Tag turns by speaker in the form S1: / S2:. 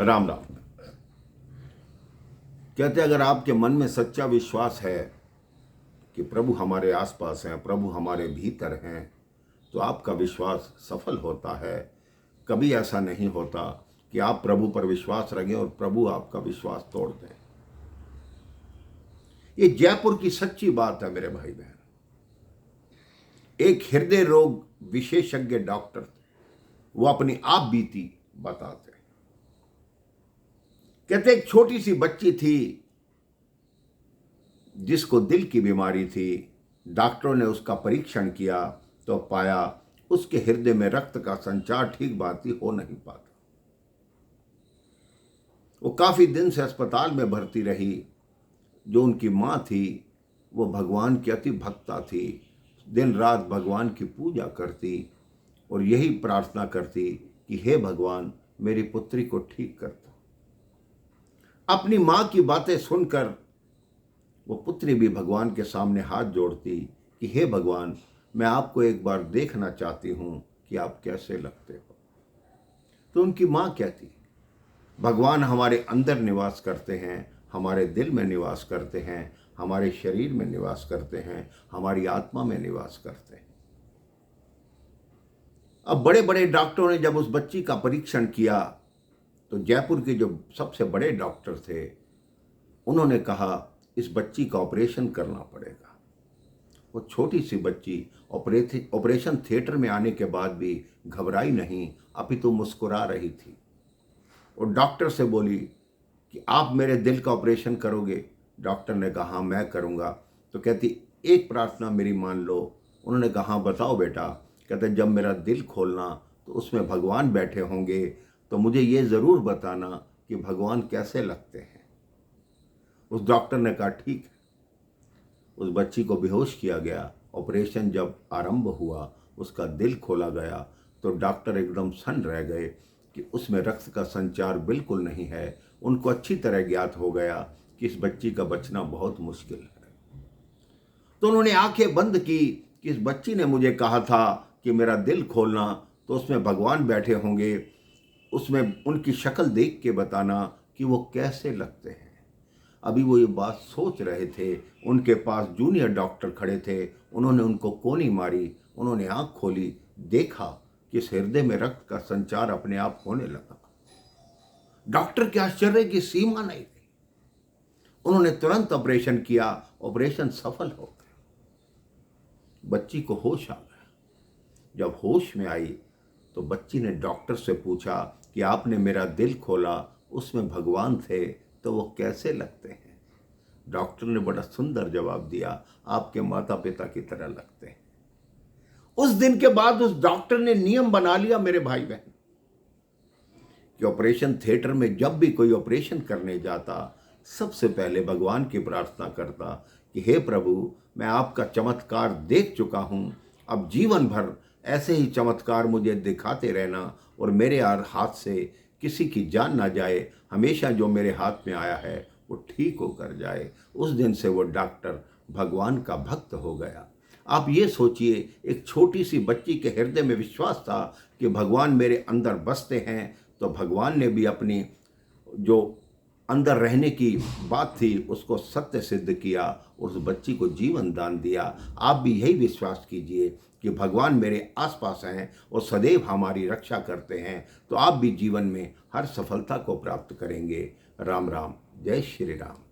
S1: राम राम। कहते अगर आपके मन में सच्चा विश्वास है कि प्रभु हमारे आसपास हैं, प्रभु हमारे भीतर हैं, तो आपका विश्वास सफल होता है। कभी ऐसा नहीं होता कि आप प्रभु पर विश्वास रखें और प्रभु आपका विश्वास तोड़ दें। ये जयपुर की सच्ची बात है मेरे भाई बहन। एक हृदय रोग विशेषज्ञ डॉक्टर थे, वो अपनी आप बीती बताते। कहते एक छोटी सी बच्ची थी जिसको दिल की बीमारी थी। डॉक्टरों ने उसका परीक्षण किया तो पाया उसके हृदय में रक्त का संचार ठीक भांति हो नहीं पाता। वो काफी दिन से अस्पताल में भर्ती रही। जो उनकी मां थी वो भगवान की अति भक्ता थी, दिन रात भगवान की पूजा करती और यही प्रार्थना करती कि हे भगवान मेरी पुत्री को ठीक कर दो। अपनी मां की बातें सुनकर वो पुत्री भी भगवान के सामने हाथ जोड़ती कि हे भगवान मैं आपको एक बार देखना चाहती हूं कि आप कैसे लगते हो। तो उनकी मां कहती भगवान हमारे अंदर निवास करते हैं, हमारे दिल में निवास करते हैं, हमारे शरीर में निवास करते हैं, हमारी आत्मा में निवास करते हैं। अब बड़े बड़े डॉक्टरों ने जब उस बच्ची का परीक्षण किया तो जयपुर के जो सबसे बड़े डॉक्टर थे उन्होंने कहा इस बच्ची का ऑपरेशन करना पड़ेगा। वो छोटी सी बच्ची ऑपरेशन थिएटर में आने के बाद भी घबराई नहीं, अपितु मुस्कुरा रही थी और डॉक्टर से बोली कि आप मेरे दिल का ऑपरेशन करोगे। डॉक्टर ने कहा हाँ मैं करूँगा। तो कहती एक प्रार्थना मेरी मान लो। उन्होंने कहा हाँ बताओ बेटा। कहते जब मेरा दिल खोलना तो उसमें भगवान बैठे होंगे, तो मुझे ये ज़रूर बताना कि भगवान कैसे लगते हैं। उस डॉक्टर ने कहा ठीक है। उस बच्ची को बेहोश किया गया। ऑपरेशन जब आरंभ हुआ, उसका दिल खोला गया तो डॉक्टर एकदम सन्न रह गए कि उसमें रक्त का संचार बिल्कुल नहीं है। उनको अच्छी तरह ज्ञात हो गया कि इस बच्ची का बचना बहुत मुश्किल है। तो उन्होंने आंखें बंद की कि इस बच्ची ने मुझे कहा था कि मेरा दिल खोलना तो उसमें भगवान बैठे होंगे, उसमें उनकी शक्ल देख के बताना कि वो कैसे लगते हैं। अभी वो ये बात सोच रहे थे, उनके पास जूनियर डॉक्टर खड़े थे। उन्होंने उनको कोनी मारी, उन्होंने आंख खोली, देखा कि इस हृदय में रक्त का संचार अपने आप होने लगा। डॉक्टर के आश्चर्य की सीमा नहीं थी। उन्होंने तुरंत ऑपरेशन किया, ऑपरेशन सफल हो गया। बच्ची को होश आ गया। जब होश में आई तो बच्ची ने डॉक्टर से पूछा कि आपने मेरा दिल खोला, उसमें भगवान थे, तो वो कैसे लगते हैं। डॉक्टर ने बड़ा सुंदर जवाब दिया, आपके माता पिता की तरह लगते हैं। उस दिन के बाद उस डॉक्टर ने नियम बना लिया मेरे भाई बहन कि ऑपरेशन थिएटर में जब भी कोई ऑपरेशन करने जाता सबसे पहले भगवान की प्रार्थना करता कि हे प्रभु मैं आपका चमत्कार देख चुका हूं, अब जीवन भर ऐसे ही चमत्कार मुझे दिखाते रहना और मेरे हाथ से किसी की जान ना जाए, हमेशा जो मेरे हाथ में आया है वो ठीक होकर जाए। उस दिन से वो डॉक्टर भगवान का भक्त हो गया। आप ये सोचिए, एक छोटी सी बच्ची के हृदय में विश्वास था कि भगवान मेरे अंदर बसते हैं, तो भगवान ने भी अपनी जो अंदर रहने की बात थी उसको सत्य सिद्ध किया और उस बच्ची को जीवन दान दिया। आप भी यही विश्वास कीजिए कि भगवान मेरे आसपास हैं और सदैव हमारी रक्षा करते हैं, तो आप भी जीवन में हर सफलता को प्राप्त करेंगे। राम राम, जय श्री राम।